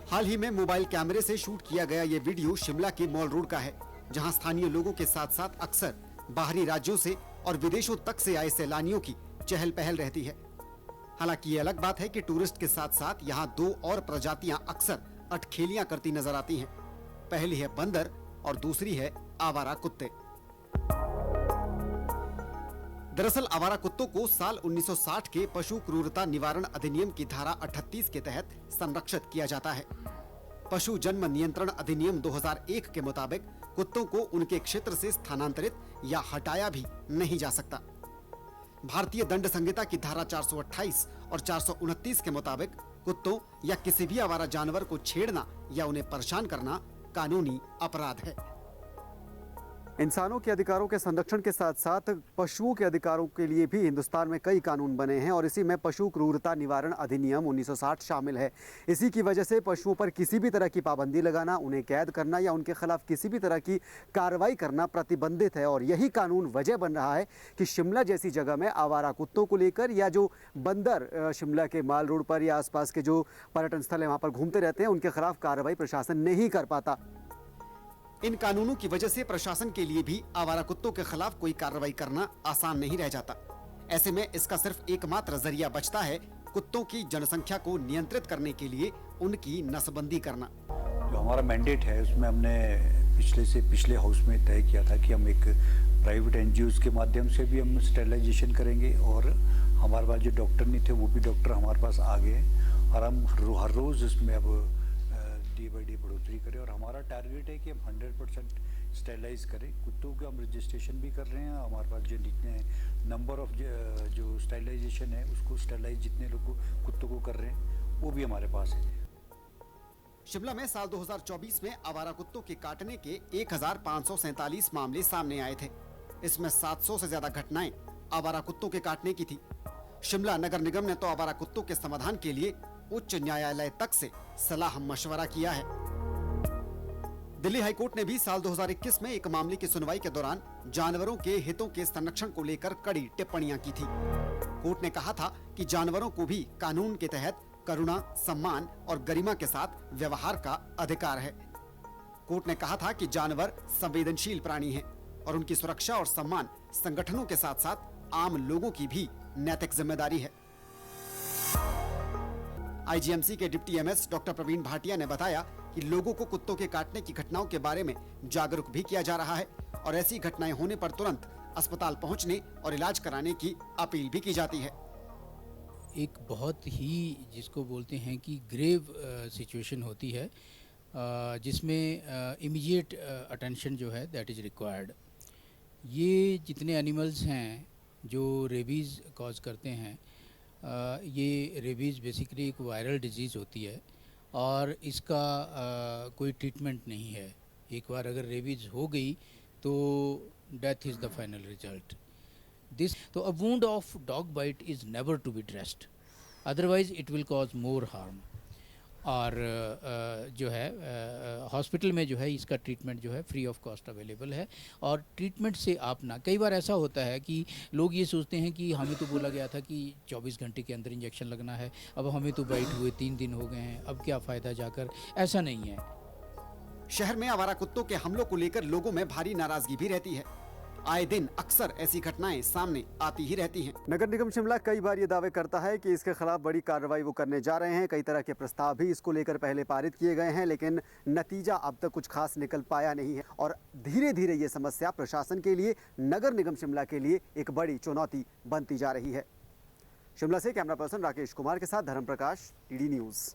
हाल ही में मोबाइल कैमरे से शूट किया गया ये वीडियो शिमला के मॉल रोड का है, जहां स्थानीय लोगों के साथ साथ अक्सर बाहरी राज्यों से और विदेशों तक से आए सैलानियों की चहल पहल रहती है। हालांकि ये अलग बात है कि टूरिस्ट के साथ साथ यहाँ दो और प्रजातियां अक्सर अटखेलियां करती नजर आती हैं। पहली है बंदर और दूसरी है आवारा कुत्ते। दरअसल आवारा कुत्तों को साल 1960 के पशु क्रूरता निवारण अधिनियम की धारा 38 के तहत संरक्षित किया जाता है। पशु जन्म नियंत्रण अधिनियम 2001 के मुताबिक कुत्तों को उनके क्षेत्र से स्थानांतरित या हटाया भी नहीं जा सकता। भारतीय दंड संहिता की धारा 428 और 429 के मुताबिक कुत्तों या किसी भी आवारा जानवर को छेड़ना या उन्हें परेशान करना कानूनी अपराध है। इंसानों के अधिकारों के संरक्षण के साथ साथ पशुओं के अधिकारों के लिए भी हिंदुस्तान में कई कानून बने हैं और इसी में पशु क्रूरता निवारण अधिनियम 1960 शामिल है। इसी की वजह से पशुओं पर किसी भी तरह की पाबंदी लगाना, उन्हें कैद करना या उनके खिलाफ किसी भी तरह की कार्रवाई करना प्रतिबंधित है। और यही कानून वजह बन रहा है कि शिमला जैसी जगह में आवारा कुत्तों को लेकर या जो बंदर शिमला के माल रोड पर या आसपास के जो पर्यटन स्थल है वहाँ पर घूमते रहते हैं, उनके खिलाफ कार्रवाई प्रशासन नहीं कर पाता। इन कानूनों की वजह से प्रशासन के लिए भी आवारा कुत्तों के खिलाफ कोई कार्रवाई करना आसान नहीं रह जाता। ऐसे में इसका सिर्फ एकमात्र जरिया बचता है कुत्तों की जनसंख्या को नियंत्रित करने के लिए उनकी नस्बंदी करना। जो हमारा मैंडेट है उसमें हमने पिछले हाउस में तय किया था कि हम एक प्राइवेट एनजीओज के माध्यम से भी हम स्टेरिलाइजेशन करेंगे और हमारे पास जो डॉक्टर नहीं थे वो भी डॉक्टर हमारे पास आ गए और हम हर रोज इसमें अब डे बाई डे बढ़ोतरी करें और हमारा टारगेट है कि हम 100% स्टेरिलाइज करें। कुत्तों का हम रजिस्ट्रेशन भी कर रहे हैं। हमारे पास जो जितने नंबर ऑफ जो स्टेरिलाइजेशन है उसको स्टेरिलाइज जितने लोग कुत्तों को कर रहे हैं वो भी हमारे पास है। शिमला में साल 2024 में आवारा कुत्तों के काटने के 1547 मामले सामने आए थे। इसमें 700 से ज्यादा घटनाएं आवारा कुत्तों के काटने की थी। शिमला नगर निगम ने तो आवारा कुत्तों के समाधान के लिए उच्च न्यायालय तक से सलाह मशवरा किया है। दिल्ली हाईकोर्ट ने भी साल 2021 में एक मामले की सुनवाई के दौरान जानवरों के हितों के संरक्षण को लेकर कड़ी टिप्पणियां की थी। कोर्ट ने कहा था कि जानवरों को भी कानून के तहत करुणा, सम्मान और गरिमा के साथ व्यवहार का अधिकार है। कोर्ट ने कहा था कि जानवर संवेदनशील प्राणी हैं और उनकी सुरक्षा और सम्मान संगठनों के साथ साथ आम लोगों की भी नैतिक जिम्मेदारी है। आईजीएमसी के deputy MS doctor Praveen Bhatia ने बताया कि लोगों को कुत्तों के काटने की घटनाओं के बारे में जागरूक भी किया जा रहा है और ऐसी घटनाएं होने पर तुरंत अस्पताल पहुंचने और इलाज कराने की अपील भी की जाती है। एक बहुत ही जिसको बोलते हैं कि ग्रेव सिचुएशन होती है जिसमें इमीडिएट अटेंशन जो है दैट इज़ रिक्वायर्ड। ये जितने एनिमल्स हैं जो रेबीज़ कॉज करते हैं, ये रेबीज़ बेसिकली एक वायरल डिजीज़ होती है और इसका कोई ट्रीटमेंट नहीं है। एक बार अगर रेबीज़ हो गई तो death is the final result. तो a wound of dog bite is never to be dressed, otherwise it will cause more harm. और जो है हॉस्पिटल में जो है इसका ट्रीटमेंट जो है फ्री ऑफ कॉस्ट अवेलेबल है। और ट्रीटमेंट से आप ना, कई बार ऐसा होता है कि लोग ये सोचते हैं कि हमें तो बोला गया था कि 24 घंटे के अंदर इंजेक्शन लगना है, अब हमें तो बाइट हुए 3 दिन हो गए हैं, अब क्या फ़ायदा जाकर। ऐसा नहीं है। शहर में आवारा कुत्तों के हमलों को लेकर लोगों में भारी नाराजगी भी रहती है। आए दिन अक्सर ऐसी घटनाएं सामने आती ही रहती हैं। नगर निगम शिमला कई बार ये दावे करता है कि इसके खिलाफ बड़ी कार्रवाई वो करने जा रहे हैं। कई तरह के प्रस्ताव भी इसको लेकर पहले पारित किए गए हैं, लेकिन नतीजा अब तक कुछ खास निकल पाया नहीं है और धीरे धीरे ये समस्या प्रशासन के लिए, नगर निगम शिमला के लिए एक बड़ी चुनौती बनती जा रही है। शिमला से कैमरा पर्सन राकेश कुमार के साथ धर्म प्रकाश, टीडी न्यूज़।